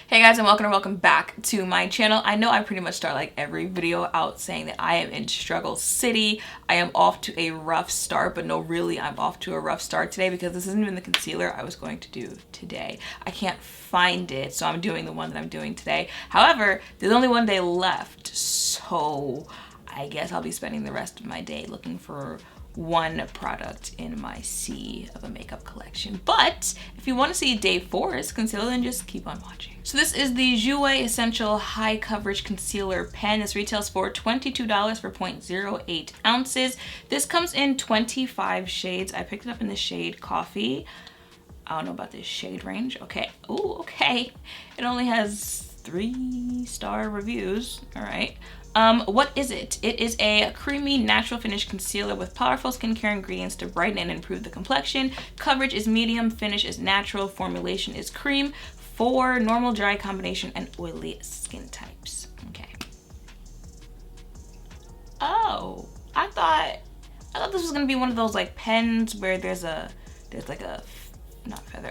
Hey guys, and welcome back to my channel. I know I pretty much start like every video out saying that I am in struggle city. I am off to a rough start, but no, really I'm off to a rough start today because this isn't even the concealer I was going to do today. I can't find it, so I'm doing the one that I'm doing today. However, there's only one day left, so I guess I'll be spending the rest of my day looking for one product in my sea of a makeup collection. But if you want to see day 4's concealer, then just keep on watching. So this is the Jouer Essential High Coverage Concealer Pen. This retails for $22 for 0.08 ounces. This comes in 25 shades. I picked it up in the shade Coffee. I don't know about this shade range. Okay. Oh, okay. It only has 3-star reviews. All right. What is it? It is a creamy natural finish concealer with powerful skincare ingredients to brighten and improve the complexion. Coverage is medium, finish is natural, formulation is cream for normal, dry combination, and oily skin types. Okay. Oh, I thought this was gonna be one of those like pens where there's like a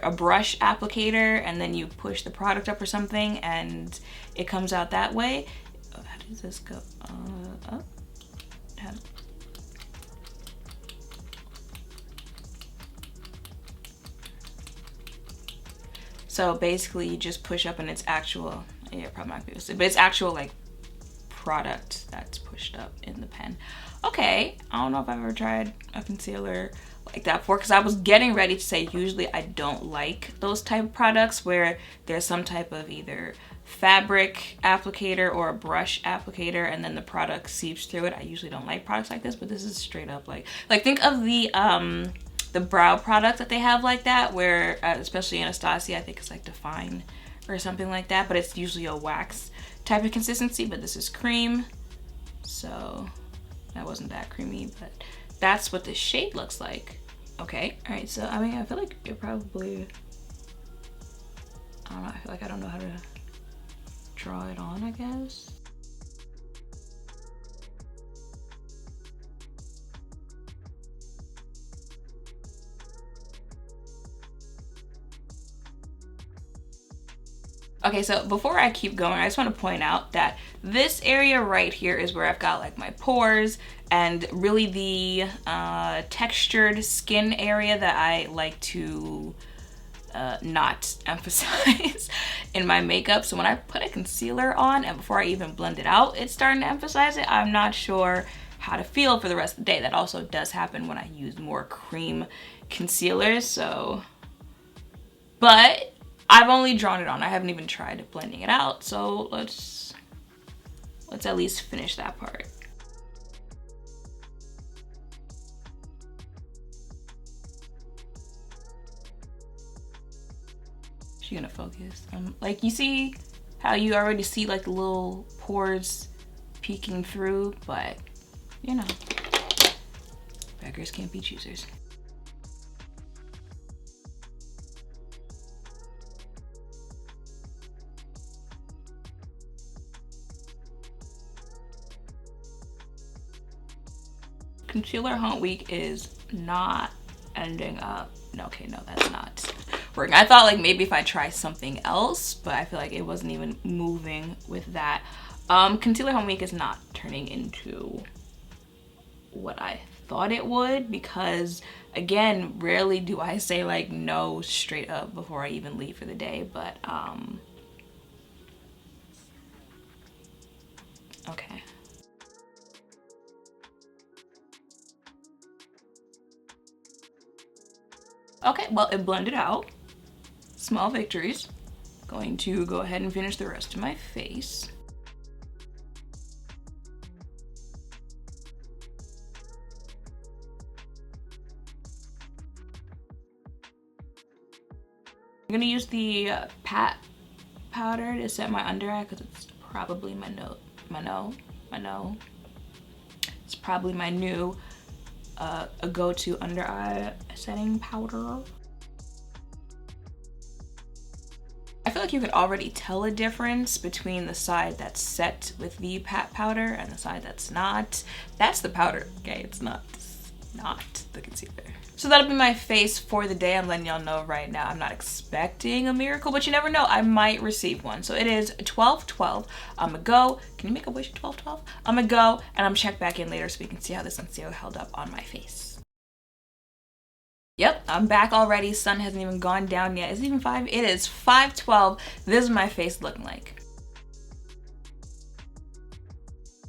a brush applicator, and then you push the product up or something, and it comes out that way. How does this go? Up. So basically, you just push up, and it's actual. Yeah, probably not gonna be, but it's actual like product that's pushed up in the pen. Okay, I don't know if I've ever tried a concealer like that before, because I was getting ready to say usually I don't like those type of products where there's some type of either fabric applicator or a brush applicator and then the product seeps through it. I usually don't like products like this, but this is straight up like think of the brow products that they have like that, where especially Anastasia, I think it's like Define or something like that, but it's usually a wax type of consistency, but this is cream, so that wasn't that creamy, but that's what this shade looks like. Okay, all right, so I mean, I feel like it probably, I don't know, I feel like I don't know how to draw it on, I guess. Okay, so before I keep going, I just want to point out that this area right here is where I've got like my pores and really the textured skin area that I like to not emphasize in my makeup. So when I put a concealer on and before I even blend it out, it's starting to emphasize it. I'm not sure how to feel for the rest of the day. That also does happen when I use more cream concealers, so, but I've only drawn it on. I haven't even tried blending it out, so let's at least finish that part. Is she gonna focus? Like, you see how you already see like the little pores peeking through, but you know, beggars can't be choosers. Concealer Hunt Week is not ending up. No, okay, no, that's not working. I thought like maybe if I try something else, but I feel like it wasn't even moving with that. Concealer Hunt Week is not turning into what I thought it would, because again, rarely do I say like no straight up before I even leave for the day, but okay. Okay, well, it blended out. Small victories. Going to go ahead and finish the rest of my face. I'm gonna use the pat powder to set my under eye, because it's probably it's probably my new a go-to under eye setting powder. I feel like you can already tell a difference between the side that's set with the pat powder and the side that's not. That's the powder, okay? It's not the concealer. So that'll be my face for the day. I'm letting y'all know right now. I'm not expecting a miracle, but you never know. I might receive one. So it is 12/12. I'm gonna go. Can you make a wish at 12/12? I'm gonna go and I'm check back in later so we can see how this concealer held up on my face. Yep, I'm back already. Sun hasn't even gone down yet. Is it even 5? It is 5:12. This is my face looking like.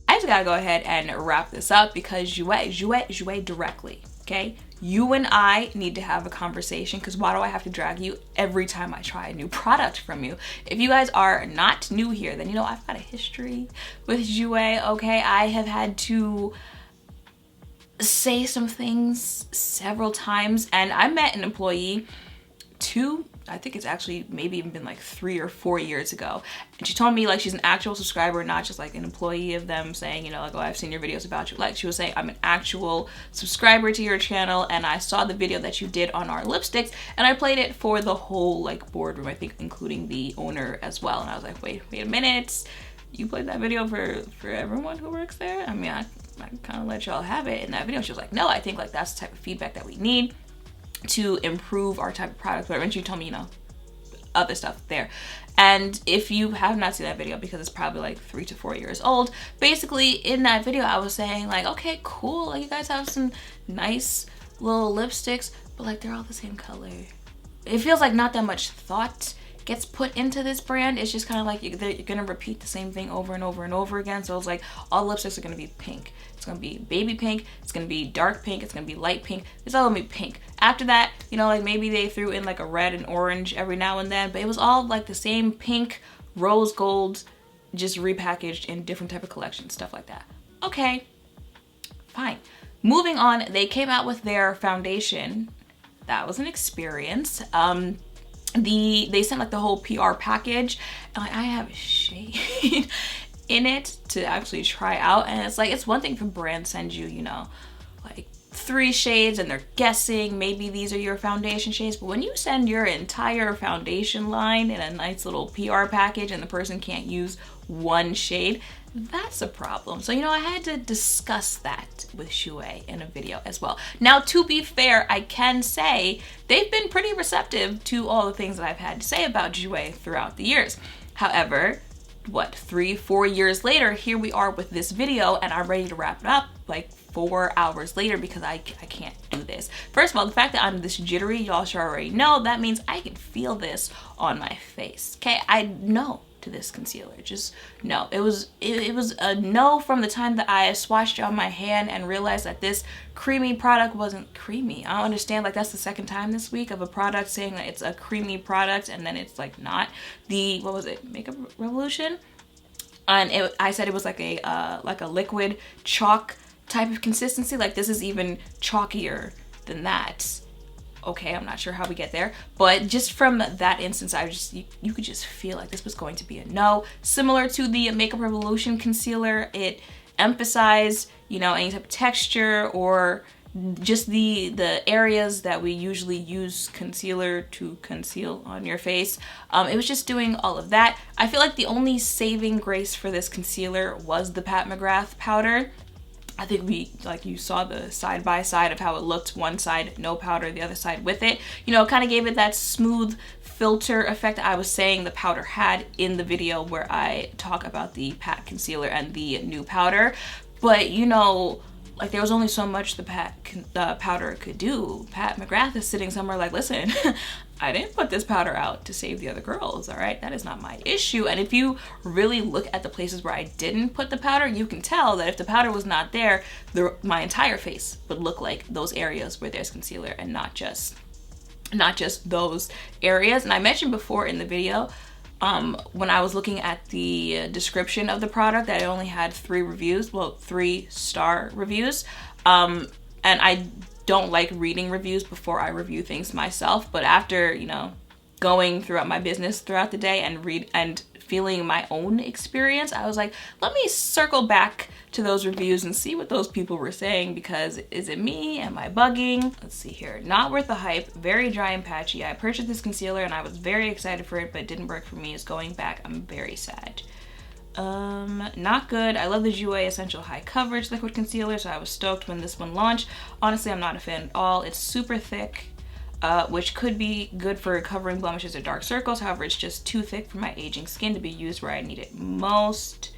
I just gotta go ahead and wrap this up because Jouer directly, okay? You and I need to have a conversation because why do I have to drag you every time I try a new product from you? If you guys are not new here, then you know I've got a history with Jouer, okay? I have had to say some things several times, and I met an employee I think it's actually maybe even been like 3 or 4 years ago, and she told me like she's an actual subscriber, not just like an employee of them saying, you know, like, oh, I've seen your videos about you. Like, she was saying, I'm an actual subscriber to your channel, and I saw the video that you did on our lipsticks, and I played it for the whole like boardroom, I think including the owner as well. And I was like, wait a minute, you played that video for everyone who works there? I mean, I kind of let y'all have it in that video. She was like, no, I think like that's the type of feedback that we need to improve our type of product. But she told me, you know, other stuff there. And if you have not seen that video, because it's probably like 3 to 4 years old, basically in that video I was saying like, okay, cool, like you guys have some nice little lipsticks, but like they're all the same color. It feels like not that much thought gets put into this brand. It's just kind of like you're gonna repeat the same thing over and over and over again. So it's like all lipsticks are gonna be pink. It's gonna be baby pink, it's gonna be dark pink, it's gonna be light pink. It's all gonna be pink. After that, you know, like maybe they threw in like a red and orange every now and then, but it was all like the same pink, rose gold, just repackaged in different type of collections, stuff like that. Okay, fine. Moving on, they came out with their foundation. That was an experience. They sent like the whole PR package, and like I have a shade in it to actually try out, and it's like, it's one thing if a brand sends you, you know, like 3 shades and they're guessing maybe these are your foundation shades, but when you send your entire foundation line in a nice little PR package and the person can't use 1 shade, that's a problem. So, you know, I had to discuss that with Jouer in a video as well. Now, to be fair, I can say they've been pretty receptive to all the things that I've had to say about Jouer throughout the years. However, what, 3-4 years later, here we are with this video, and I'm ready to wrap it up like 4 hours later because I can't do this. First of all, the fact that I'm this jittery, y'all should already know, that means I can feel this on my face, okay? I know to this concealer, just no. It was a no from the time that I swatched it on my hand and realized that this creamy product wasn't creamy. I don't understand, like that's the second time this week of a product saying that it's a creamy product and then it's like not. The, what was it, Makeup Revolution? And I said it was like a liquid chalk type of consistency. Like this is even chalkier than that. Okay, I'm not sure how we get there, but just from that instance, you could just feel like this was going to be a no. Similar to the Makeup Revolution concealer, it emphasized, you know, any type of texture or just the areas that we usually use concealer to conceal on your face. It was just doing all of that. I feel like the only saving grace for this concealer was the Pat McGrath powder. I think you saw the side by side of how it looked, one side no powder, the other side with it. You know, it kind of gave it that smooth filter effect I was saying the powder had in the video where I talk about the Pat concealer and the new powder. But you know, like there was only so much the powder could do. Pat McGrath is sitting somewhere like, listen, I didn't put this powder out to save the other girls, all right? That is not my issue. And if you really look at the places where I didn't put the powder, you can tell that if the powder was not there, my entire face would look like those areas where there's concealer and not just those areas. And I mentioned before in the video, when I was looking at the description of the product, that it only had 3 reviews, well, 3-star reviews. And I don't like reading reviews before I review things myself, but after, you know, going throughout my business throughout the day and feeling my own experience, I was like, let me circle back to those reviews and see what those people were saying, because is it me? Am I bugging? Let's see here. Not worth the hype, very dry and patchy. I purchased this concealer and I was very excited for it, but it didn't work for me. It's going back. I'm very sad. Not good. I love the Jouer Essential High Coverage Liquid Concealer, so I was stoked when this one launched. Honestly, I'm not a fan at all. It's super thick, which could be good for covering blemishes or dark circles. However, it's just too thick for my aging skin to be used where I need it most.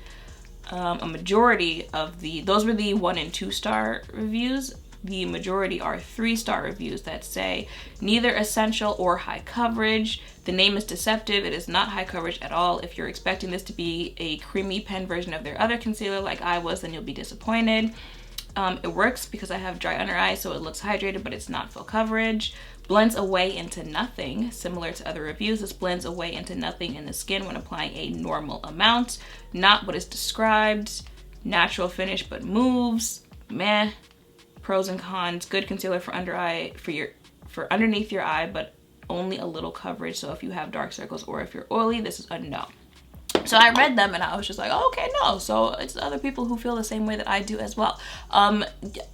A majority of those were the 1 and 2 star reviews. The majority are 3-star reviews that say neither essential or high coverage. The name is deceptive. It is not high coverage at all. If you're expecting this to be a creamy pen version of their other concealer like I was, then you'll be disappointed. It works because I have dry under eyes, so it looks hydrated, but it's not full coverage. Blends away into nothing. Similar to other reviews, this blends away into nothing in the skin when applying a normal amount. Not what is described. Natural finish but moves. Meh. Pros and cons. Good concealer for under eye, for underneath your eye, but only a little coverage. So if you have dark circles or if you're oily, this is a no. So I read them and I was just like, oh, okay, no. So it's other people who feel the same way that I do as well.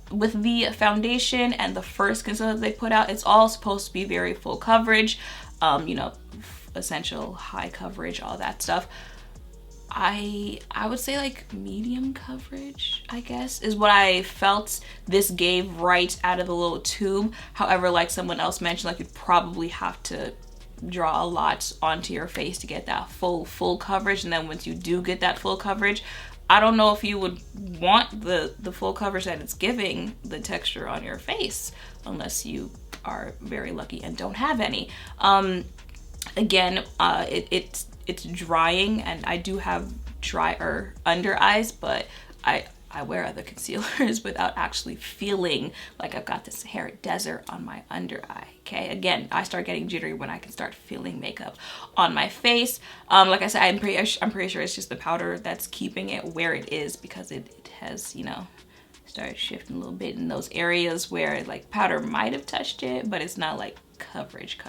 With the foundation and the first concealer they put out, it's all supposed to be very full coverage, you know, essential, high coverage, all that stuff. I would say like medium coverage, I guess, is what I felt this gave right out of the little tube. However, like someone else mentioned, like you'd probably have to draw a lot onto your face to get that full coverage. And then once you do get that full coverage, I don't know if you would want the full coverage that it's giving the texture on your face, unless you are very lucky and don't have any. Again, it's drying, and I do have drier under eyes, but I wear other concealers without actually feeling like I've got this hair desert on my under eye, okay? Again, I start getting jittery when I can start feeling makeup on my face. Like I said, I'm pretty sure it's just the powder that's keeping it where it is, because it has, you know, started shifting a little bit in those areas where like powder might have touched it, but it's not like coverage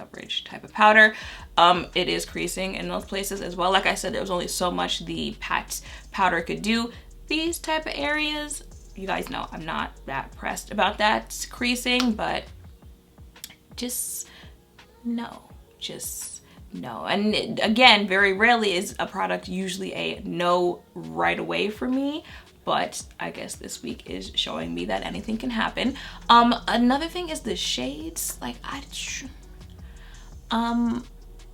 type of powder. It is creasing in those places as well. Like I said, there was only so much the pat powder could do. These type of areas, you guys know I'm not that pressed about that creasing, but just no. And again, very rarely is a product usually a no right away for me, but I guess this week is showing me that anything can happen. Another thing is the shades. Like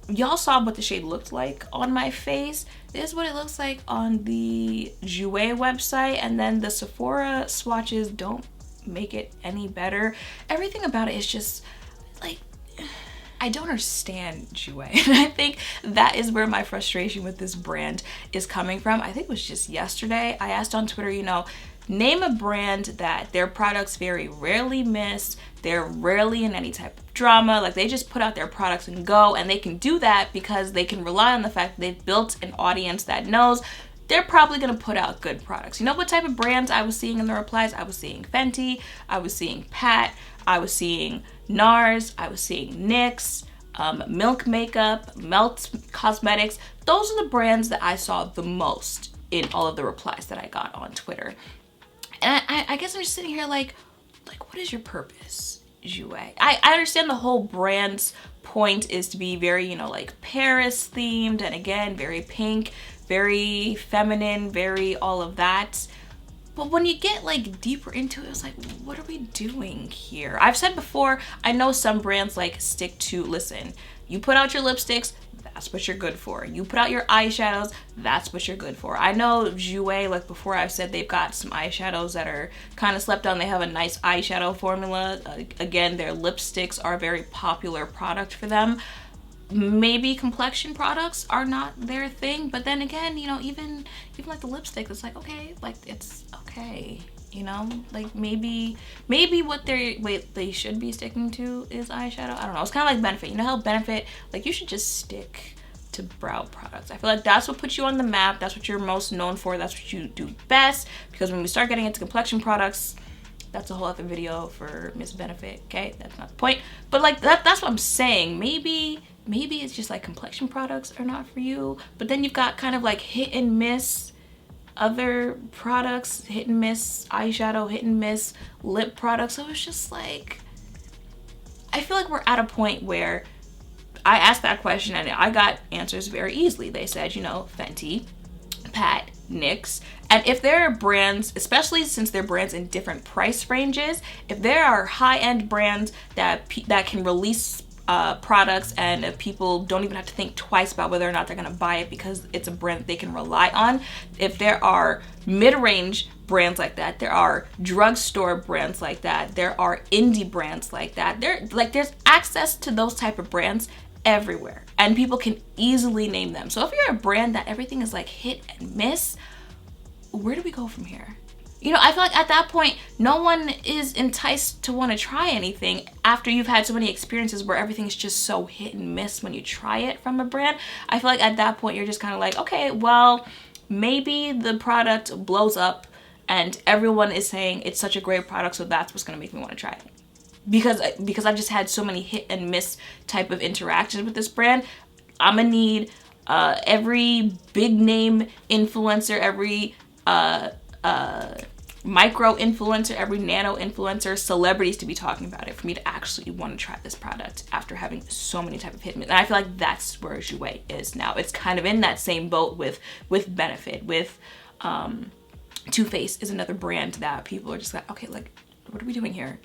y'all saw what the shade looked like on my face. This is what it looks like on the Jouer website, and then the Sephora swatches don't make it any better. Everything about it is just like, I don't understand Jouer. And I think that is where my frustration with this brand is coming from. I think it was just yesterday I asked on Twitter, you know, name a brand that their products very rarely miss. They're rarely in any type of drama. Like, they just put out their products and go, and they can do that because they can rely on the fact that they've built an audience that knows they're probably gonna put out good products. You know what type of brands I was seeing in the replies? I was seeing Fenty, I was seeing Pat, I was seeing NARS, I was seeing NYX, Milk Makeup, Melt Cosmetics. Those are the brands that I saw the most in all of the replies that I got on Twitter. And I guess I'm just sitting here like, what is your purpose, Jouer? I understand the whole brand's point is to be very, you know, like Paris themed, and again, very pink, very feminine, very all of that. But when you get like deeper into it, it's like, what are we doing here? I've said before, I know some brands like stick to, listen, you put out your lipsticks, that's what you're good for. You put out your eyeshadows, that's what you're good for. I know Jouer, like before I've said, they've got some eyeshadows that are kind of slept on. They have a nice eyeshadow formula. Again, their lipsticks are a very popular product for them. Maybe complexion products are not their thing, but then again, you know, even like the lipstick, it's like, okay, like it's okay, you know, like maybe what they should be sticking to is eyeshadow. I don't know. It's kind of like Benefit. You know how Benefit, like, you should just stick to brow products. I feel like that's what puts you on the map. That's what you're most known for. That's what you do best. Because when we start getting into complexion products, that's a whole other video for Miss Benefit. Okay, that's not the point. But like that's what I'm saying. Maybe it's just like complexion products are not for you. But then you've got kind of like hit and miss other products, hit and miss eyeshadow, hit and miss lip products. So it's just like, I feel like we're at a point where I asked that question and I got answers very easily. They said, you know, Fenty, Pat, NYX. And if there are brands, especially since they're brands in different price ranges, if there are high-end brands that can release products and people don't even have to think twice about whether or not they're gonna buy it because it's a brand that they can rely on. If there are mid-range brands like that, there are drugstore brands like that, there are indie brands like that, there's access to those type of brands everywhere, and people can easily name them. So if you're a brand that everything is like hit and miss, where do we go from here? You know, I feel like at that point, no one is enticed to want to try anything after you've had so many experiences where everything's just so hit and miss when you try it from a brand. I feel like at that point, you're just kind of like, okay, well, maybe the product blows up and everyone is saying it's such a great product, so that's what's going to make me want to try it. Because I've just had so many hit and miss type of interactions with this brand, I'm gonna need every big name influencer, every micro influencer, every nano influencer, celebrities to be talking about it for me to actually want to try this product after having so many type of hit and miss. And I feel like that's where Jouer is now. It's kind of in that same boat with Benefit, with Too Faced is another brand that people are just like, okay, like, what are we doing here?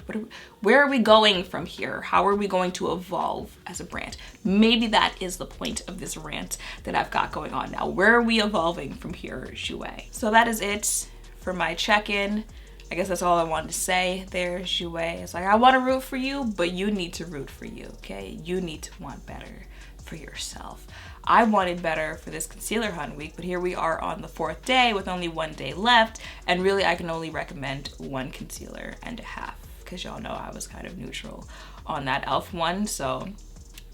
Where are we going from here? How are we going to evolve as a brand? Maybe that is the point of this rant that I've got going on now. Where are we evolving from here, Jouer? So that is it for my check-in. I guess that's all I wanted to say there, Jouer. It's like, I want to root for you, but you need to root for you, okay? You need to want better for yourself. I wanted better for this concealer hunt week, but here we are on the 4th day with only 1 day left, and really I can only recommend 1 concealer and a half, because y'all know I was kind of neutral on that e.l.f. one, so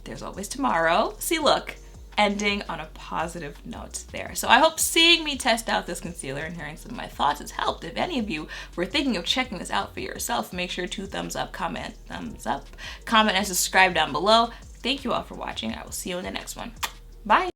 there's always tomorrow. See, look, ending on a positive note there. So I hope seeing me test out this concealer and hearing some of my thoughts has helped. If any of you were thinking of checking this out for yourself, make sure to thumbs up, comment, and subscribe down below. Thank you all for watching. I will see you in the next one. Bye.